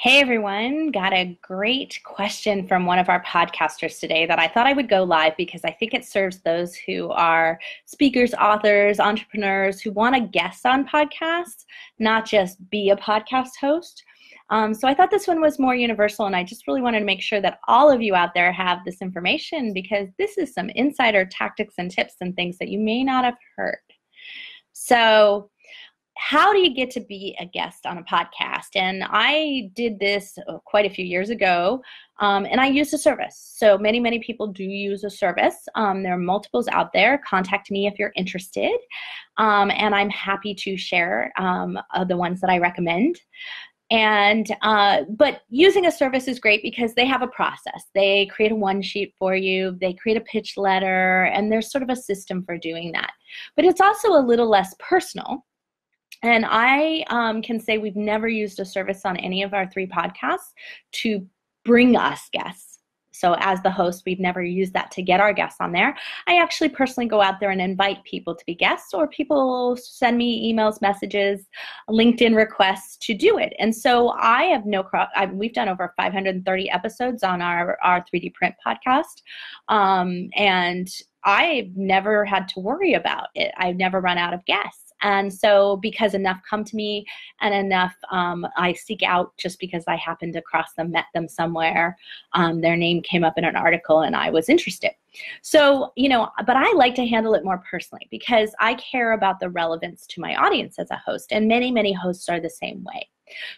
Hey everyone, got a great question from one of our podcasters today that I thought I would go live because I think it serves those who are speakers, authors, entrepreneurs who want to guest on podcasts, not just be a podcast host. So I thought this one was more universal, and I just really wanted to make sure that all of you out there have this information because this is some insider tactics and tips and things that you may not have heard. So how do you get to be a guest on a podcast? And I did this quite a few years ago, and I used a service. So many people do use a service. There are multiples out there. Contact me if you're interested, and I'm happy to share the ones that I recommend. But using a service is great because they have a process. They create a one sheet for you. They create a pitch letter, and there's sort of a system for doing that. But it's also a little less personal. And I can say we've never used a service on any of our 3 podcasts to bring us guests. So as the host, we've never used that to get our guests on there. I actually personally go out there and invite people to be guests, or people send me emails, messages, LinkedIn requests to do it. And so I have we've done over 530 episodes on our 3D print podcast. And I've never had to worry about it. I've never run out of guests. And so because enough come to me and enough I seek out just because I happened across them, met them somewhere, their name came up in an article and I was interested. So, but I like to handle it more personally because I care about the relevance to my audience as a host, and many hosts are the same way.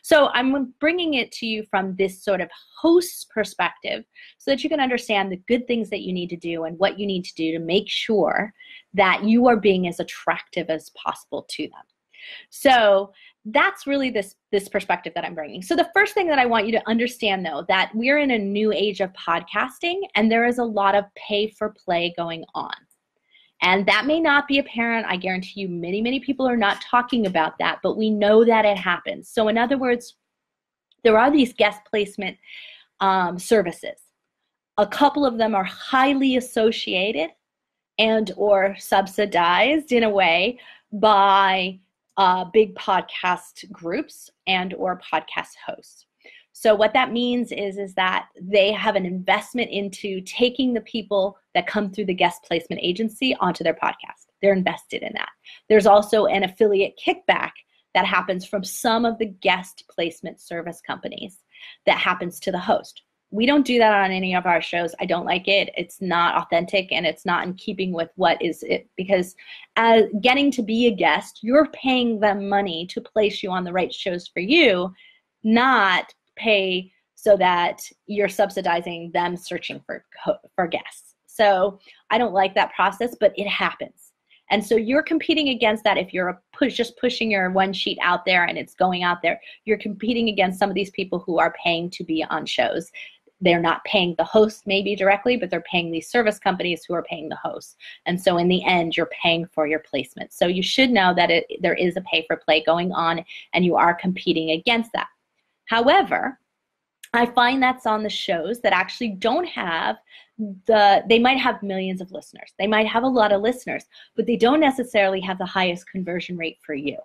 So I'm bringing it to you from this sort of host perspective so that you can understand the good things that you need to do and what you need to do to make sure that you are being as attractive as possible to them. So that's really this perspective that I'm bringing. So the first thing that I want you to understand, though, that we're in a new age of podcasting, and there is a lot of pay for play going on. And that may not be apparent. I guarantee you many people are not talking about that, but we know that it happens. So in other words, there are these guest placement services. A couple of them are highly associated and or subsidized in a way by big podcast groups and or podcast hosts. So what that means is that they have an investment into taking the people that come through the guest placement agency onto their podcast. They're invested in that. There's also an affiliate kickback that happens from some of the guest placement service companies that happens to the host. We don't do that on any of our shows. I don't like it. It's not authentic, and it's not in keeping with what is it, because as getting to be a guest, you're paying them money to place you on the right shows for you, not pay so that you're subsidizing them searching for guests. So I don't like that process, but it happens. And so you're competing against that. If you're just pushing your one sheet out there and it's going out there, you're competing against some of these people who are paying to be on shows. They're not paying the host maybe directly, but they're paying these service companies who are paying the host. And so in the end, you're paying for your placement. So you should know that there is a pay for play going on, and you are competing against that. However, I find that's on the shows that actually don't have they might have millions of listeners. They might have a lot of listeners, but they don't necessarily have the highest conversion rate for you.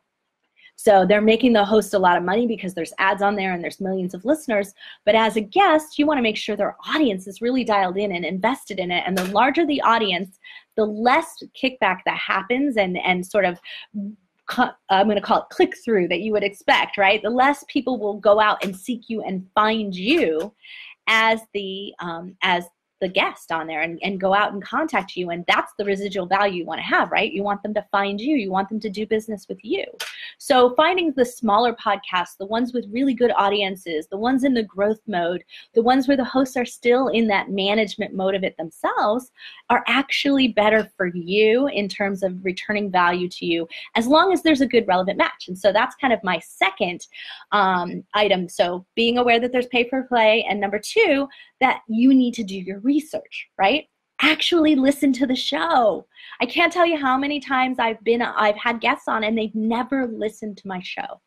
So they're making the host a lot of money because there's ads on there and there's millions of listeners. But as a guest, you want to make sure their audience is really dialed in and invested in it. And the larger the audience, the less kickback that happens and sort of, I'm going to call it click-through that you would expect, right? The less people will go out and seek you and find you as the guest on there and go out and contact you. And that's the residual value you want to have, right? You want them to find you. You want them to do business with you. So finding the smaller podcasts, the ones with really good audiences, the ones in the growth mode, the ones where the hosts are still in that management mode of it themselves, are actually better for you in terms of returning value to you, as long as there's a good relevant match. And so that's kind of my second item. So being aware that there's pay for play, and number 2, that you need to do your research, right? Actually listen to the show. I can't tell you how many times I've had guests on and they've never listened to my show.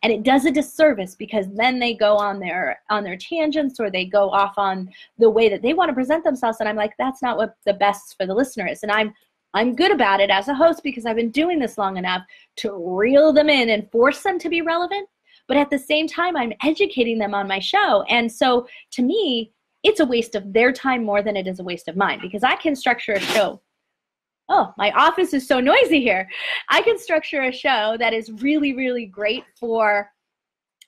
And it does a disservice because then they go on their tangents, or they go off on the way that they want to present themselves. And I'm like, that's not what the best for the listener is. And I'm good about it as a host because I've been doing this long enough to reel them in and force them to be relevant. but at the same time, I'm educating them on my show. And so to me, it's a waste of their time more than it is a waste of mine, because I can structure a show. Oh, my office is so noisy here. I can structure a show that is really, really great for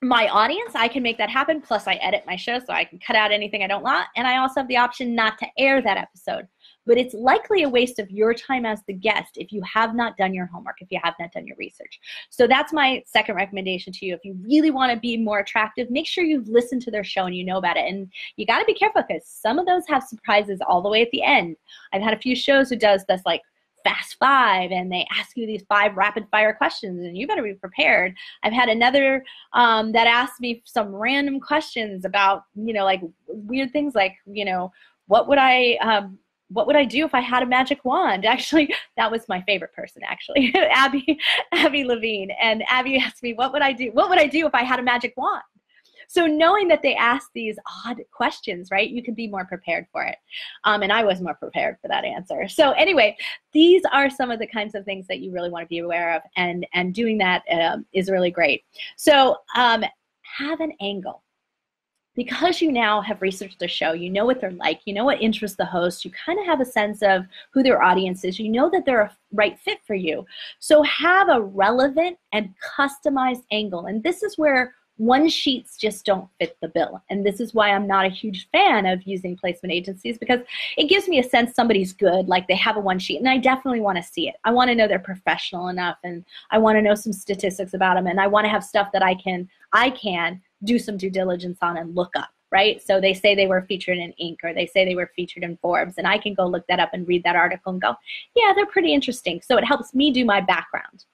my audience. I can make that happen. Plus, I edit my show, so I can cut out anything I don't want. And I also have the option not to air that episode. But it's likely a waste of your time as the guest if you have not done your homework, if you have not done your research. So that's my second recommendation to you. If you really want to be more attractive, make sure you've listened to their show and you know about it. And you got to be careful, because some of those have surprises all the way at the end. I've had a few shows who does this like Fast Five, and they ask you these 5 rapid fire questions, and you better be prepared. I've had another that asked me some random questions about, like weird things like, what would I do if I had a magic wand? Actually, that was my favorite person, actually, Abby Levine. And Abby asked me, what would I do? What would I do if I had a magic wand? So knowing that they ask these odd questions, right, you can be more prepared for it. And I was more prepared for that answer. So anyway, these are some of the kinds of things that you really want to be aware of, and doing that is really great. So have an angle. Because you now have researched the show, you know what they're like, you know what interests the host, you kind of have a sense of who their audience is, you know that they're a right fit for you. So have a relevant and customized angle. And this is where one sheets just don't fit the bill. And this is why I'm not a huge fan of using placement agencies, because it gives me a sense somebody's good, like they have a one sheet, and I definitely want to see it. I want to know they're professional enough, and I want to know some statistics about them, and I want to have stuff that I can do some due diligence on and look up, right? So they say they were featured in Inc., or they say they were featured in Forbes, and I can go look that up and read that article and go, yeah, they're pretty interesting. So it helps me do my background.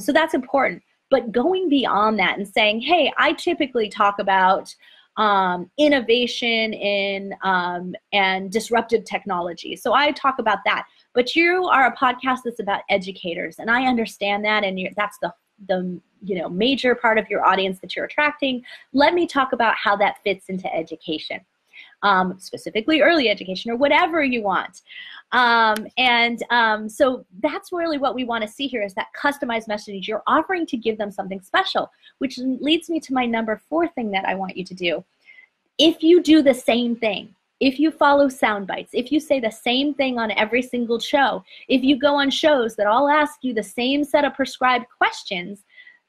So that's important. But going beyond that and saying, hey, I typically talk about innovation in and disruptive technology. So I talk about that. But you are a podcast that's about educators, and I understand that, and that's the major part of your audience that you're attracting. Let me talk about how that fits into education. Specifically early education, or whatever you want. So that's really what we want to see here, is that customized message. You're offering to give them something special, which leads me to my number 4 thing that I want you to do. If you do the same thing, if you follow sound bites, if you say the same thing on every single show, if you go on shows that all ask you the same set of prescribed questions,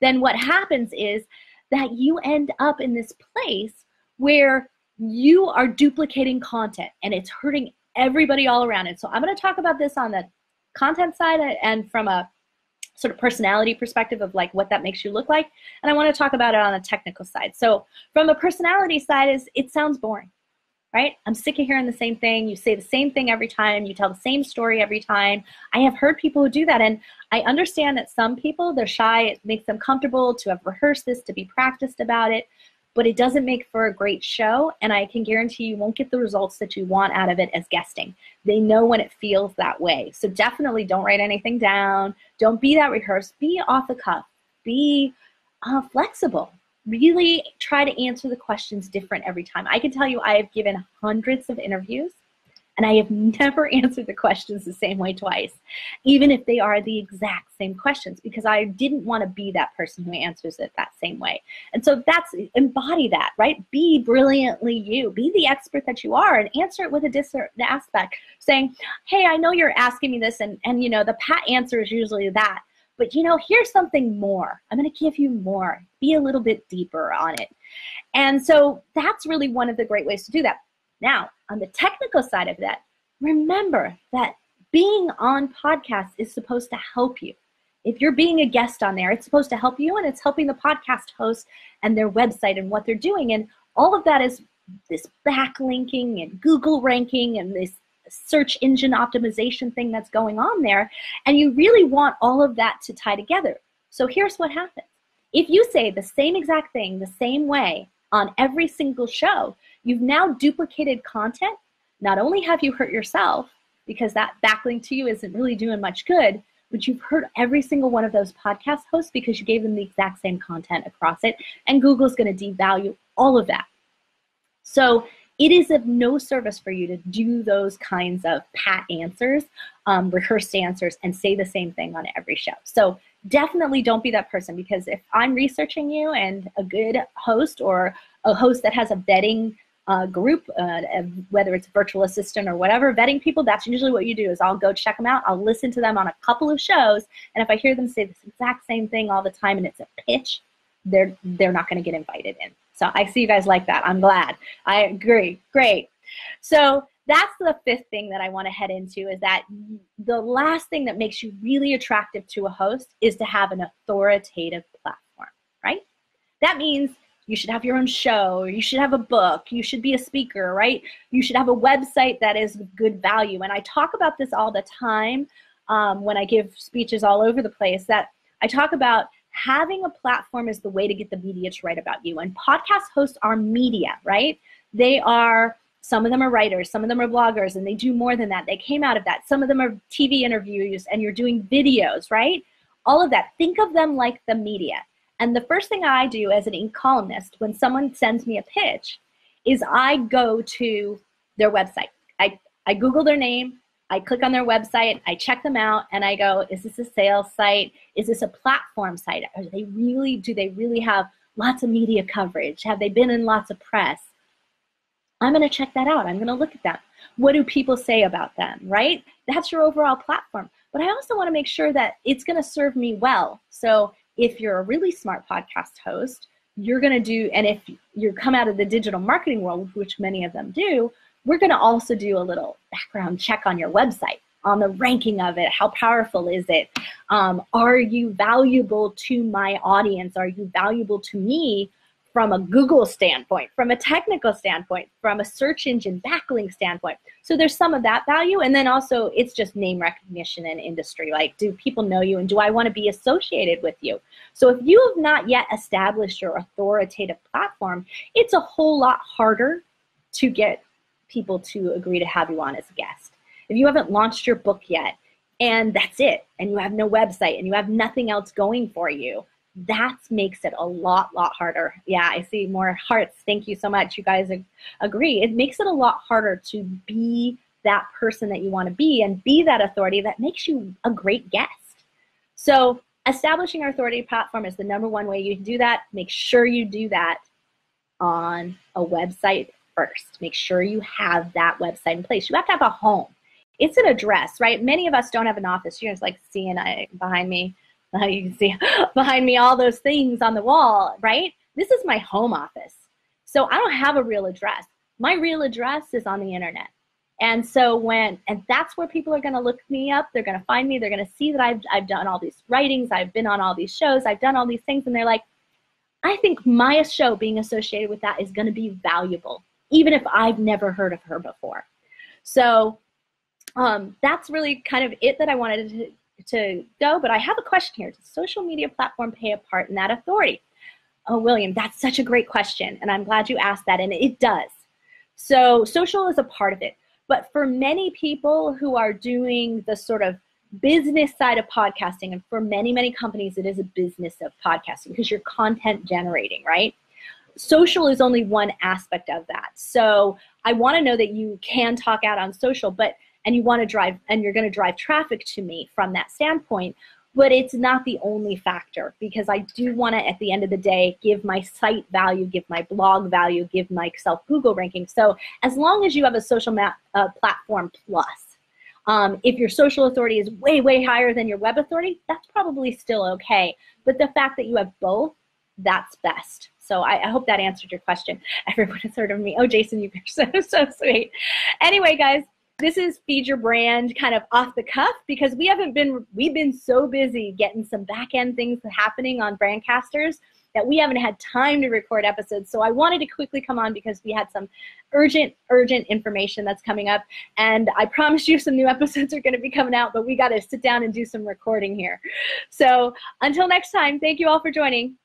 then what happens is that you end up in this place where you are duplicating content, and it's hurting everybody all around it. So I'm going to talk about this on the content side and from a sort of personality perspective of like what that makes you look like. And I want to talk about it on a technical side. So from a personality side, it sounds boring, right? I'm sick of hearing the same thing. You say the same thing every time. You tell the same story every time. I have heard people who do that. And I understand that some people, they're shy. It makes them comfortable to have rehearsed this, to be practiced about it. But it doesn't make for a great show, and I can guarantee you won't get the results that you want out of it as guesting. They know when it feels that way. So definitely don't write anything down. Don't be that rehearsed. Be off the cuff. Be flexible. Really try to answer the questions different every time. I can tell you I have given hundreds of interviews, and I have never answered the questions the same way twice, even if they are the exact same questions, because I didn't want to be that person who answers it that same way. And so embody that, right? Be brilliantly you. Be the expert that you are, and answer it with a different aspect, saying, hey, I know you're asking me this, and the pat answer is usually that, but here's something more. I'm going to give you more. Be a little bit deeper on it. And so that's really one of the great ways to do that. Now, on the technical side of that, remember that being on podcasts is supposed to help you. If you're being a guest on there, it's supposed to help you, and it's helping the podcast host and their website and what they're doing. And all of that is this backlinking and Google ranking and this search engine optimization thing that's going on there. And you really want all of that to tie together. So here's what happens. If you say the same exact thing the same way on every single show, you've now duplicated content. Not only have you hurt yourself, because that backlink to you isn't really doing much good, but you've hurt every single one of those podcast hosts because you gave them the exact same content across it, and Google's going to devalue all of that. So it is of no service for you to do those kinds of pat answers, rehearsed answers, and say the same thing on every show. So definitely don't be that person, because if I'm researching you and a good host or a host that has a vetting group, whether it's virtual assistant or whatever, vetting people, that's usually what you do is I'll go check them out. I'll listen to them on a couple of shows. And if I hear them say this exact same thing all the time and it's a pitch, they're not going to get invited in. So I see you guys like that. I'm glad. I agree. Great. So that's the fifth thing that I want to head into, is that the last thing that makes you really attractive to a host is to have an authoritative platform, right? That means you should have your own show, you should have a book, you should be a speaker, right? You should have a website that is good value. And I talk about this all the time when I give speeches all over the place, that I talk about having a platform is the way to get the media to write about you. And podcast hosts are media, right? They are, some of them are writers, some of them are bloggers, and they do more than that. They came out of that. Some of them are TV interviews, and you're doing videos, right? All of that. Think of them like the media. And the first thing I do as an ink columnist when someone sends me a pitch is I go to their website. I Google their name, I click on their website, I check them out, and I go, is this a sales site? Is this a platform site? Do they really have lots of media coverage? Have they been in lots of press? I'm going to check that out. I'm going to look at them. What do people say about them, right? That's your overall platform. But I also want to make sure that it's going to serve me well. So if you're a really smart podcast host, you're going to do, and if you come out of the digital marketing world, which many of them do, we're going to also do a little background check on your website, on the ranking of it. How powerful is it? Are you valuable to my audience? Are you valuable to me from a Google standpoint, from a technical standpoint, from a search engine backlink standpoint? So there's some of that value. And then also it's just name recognition in industry. Like, do people know you, and do I want to be associated with you? So if you have not yet established your authoritative platform, it's a whole lot harder to get people to agree to have you on as a guest. If you haven't launched your book yet, and that's it, and you have no website, and you have nothing else going for you, that makes it a lot harder. Yeah, I see more hearts. Thank you so much. You guys agree. It makes it a lot harder to be that person that you want to be and be that authority that makes you a great guest. So establishing our authority platform is the #1 way you can do that. Make sure you do that on a website first. Make sure you have that website in place. You have to have a home. It's an address, right? Many of us don't have an office. You guys like seeing behind me. You can see behind me all those things on the wall, right? This is my home office. So I don't have a real address. My real address is on the internet. And so and that's where people are going to look me up. They're going to find me. They're going to see that I've done all these writings. I've been on all these shows. I've done all these things. And they're like, I think my show being associated with that is going to be valuable, even if I've never heard of her before. So that's really kind of it that I wanted to go. But I have a question here. Does social media platform play a part in that authority? Oh, William, that's such a great question. And I'm glad you asked that. And it does. So social is a part of it. But for many people who are doing the sort of business side of podcasting, and for many, many companies, it is a business of podcasting because you're content generating, right? Social is only one aspect of that. So I want to know that you can talk out on social, and you want to drive, and you're going to drive traffic to me from that standpoint, but it's not the only factor, because I do want to, at the end of the day, give my site value, give my blog value, give myself Google ranking. So as long as you have a social platform plus, if your social authority is way, way higher than your web authority, that's probably still okay. But the fact that you have both, that's best. So I hope that answered your question. Everyone has heard of me. Oh, Jason, you are so sweet. Anyway, guys, this is Feed Your Brand kind of off the cuff, because we've been so busy getting some back end things happening on Brandcasters that we haven't had time to record episodes. So I wanted to quickly come on because we had some urgent information that's coming up. And I promise you some new episodes are going to be coming out, but we got to sit down and do some recording here. So until next time, thank you all for joining.